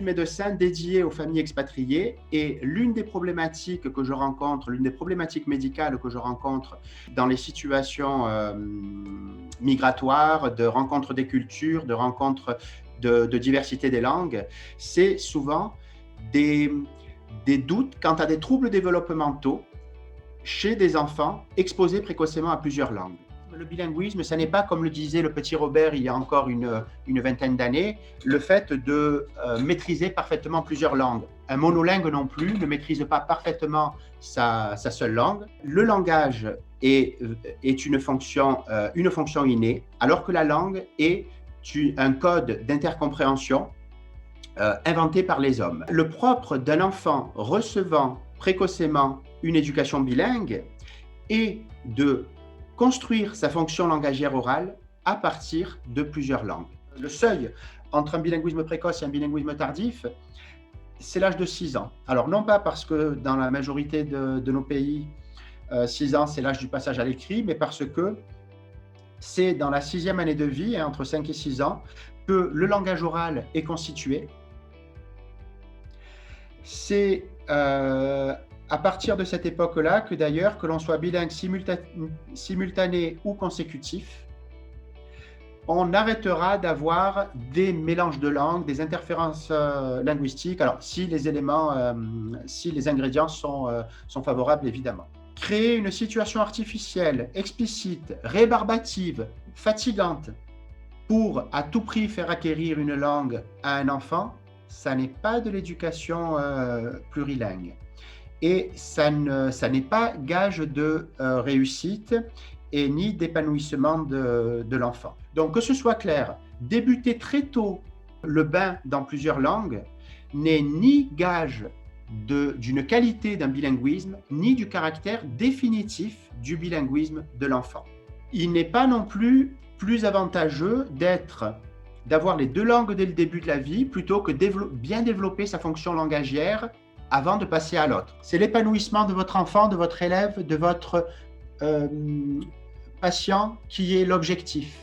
médecin dédié aux familles expatriées et l'une des problématiques que je rencontre, l'une des problématiques médicales que je rencontre dans les situations migratoires, de rencontre des cultures, de rencontre de diversité des langues, c'est souvent des doutes quant à des troubles développementaux chez des enfants exposés précocement à plusieurs langues. Le bilinguisme, ça n'est pas, comme le disait le petit Robert il y a encore une vingtaine d'années, le fait de maîtriser parfaitement plusieurs langues. Un monolingue non plus ne maîtrise pas parfaitement sa seule langue. Le langage est une fonction innée, alors que la langue est un code d'intercompréhension inventé par les hommes. Le propre d'un enfant recevant précocement une éducation bilingue est de construire sa fonction langagière orale à partir de plusieurs langues. Le seuil entre un bilinguisme précoce et un bilinguisme tardif, c'est l'âge de 6 ans. Alors non pas parce que dans la majorité de nos pays, 6 ans c'est l'âge du passage à l'écrit, mais parce que c'est dans la 6e année de vie, entre 5 et 6 ans, que le langage oral est constitué. C'est à partir de cette époque-là que d'ailleurs, que l'on soit bilingue simultané ou consécutif, on arrêtera d'avoir des mélanges de langues, des interférences linguistiques, alors si les ingrédients sont favorables évidemment. Créer une situation artificielle, explicite, rébarbative, fatigante, pour à tout prix faire acquérir une langue à un enfant, ça n'est pas de l'éducation plurilingue. Et ça n'est pas gage de réussite et ni d'épanouissement de l'enfant. Donc que ce soit clair, débuter très tôt le bain dans plusieurs langues n'est ni gage d'une qualité d'un bilinguisme, ni du caractère définitif du bilinguisme de l'enfant. Il n'est pas non plus avantageux d'avoir les 2 langues dès le début de la vie plutôt que bien développer sa fonction langagière avant de passer à l'autre. C'est l'épanouissement de votre enfant, de votre élève, de votre patient qui est l'objectif.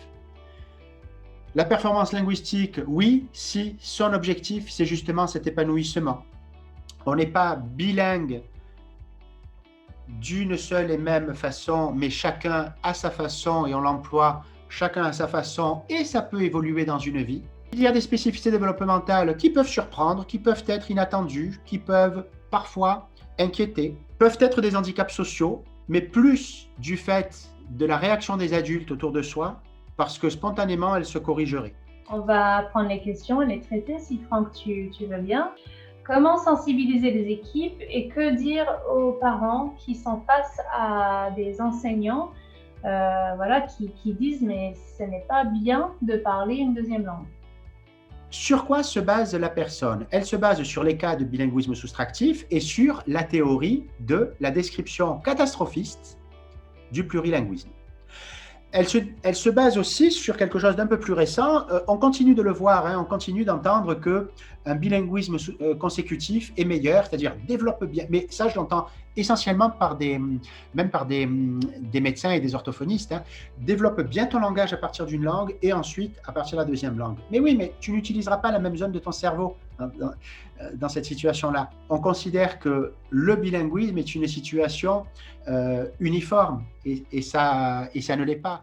La performance linguistique, oui, si son objectif, c'est justement cet épanouissement. On n'est pas bilingue d'une seule et même façon, mais chacun à sa façon et on l'emploie chacun à sa façon et ça peut évoluer dans une vie. Il y a des spécificités développementales qui peuvent surprendre, qui peuvent être inattendues, qui peuvent parfois inquiéter, peuvent être des handicaps sociaux, mais plus du fait de la réaction des adultes autour de soi, parce que spontanément, elles se corrigeraient. On va prendre les questions et les traiter, si Franck, tu veux bien. Comment sensibiliser les équipes et que dire aux parents qui sont face à des enseignants qui disent mais ce n'est pas bien de parler une deuxième langue? Sur quoi se base la personne? Elle se base sur les cas de bilinguisme soustractif et sur la théorie de la description catastrophiste du plurilinguisme. Elle se base aussi sur quelque chose d'un peu plus récent. On continue de le voir, on continue d'entendre qu'un bilinguisme consécutif est meilleur, c'est-à-dire développe bien. Mais ça, je l'entends essentiellement par des médecins et des orthophonistes. Développe bien ton langage à partir d'une langue et ensuite à partir de la deuxième langue. Mais oui, mais tu n'utiliseras pas la même zone de ton cerveau dans cette situation-là. On considère que le bilinguisme est une situation uniforme et ça ne l'est pas.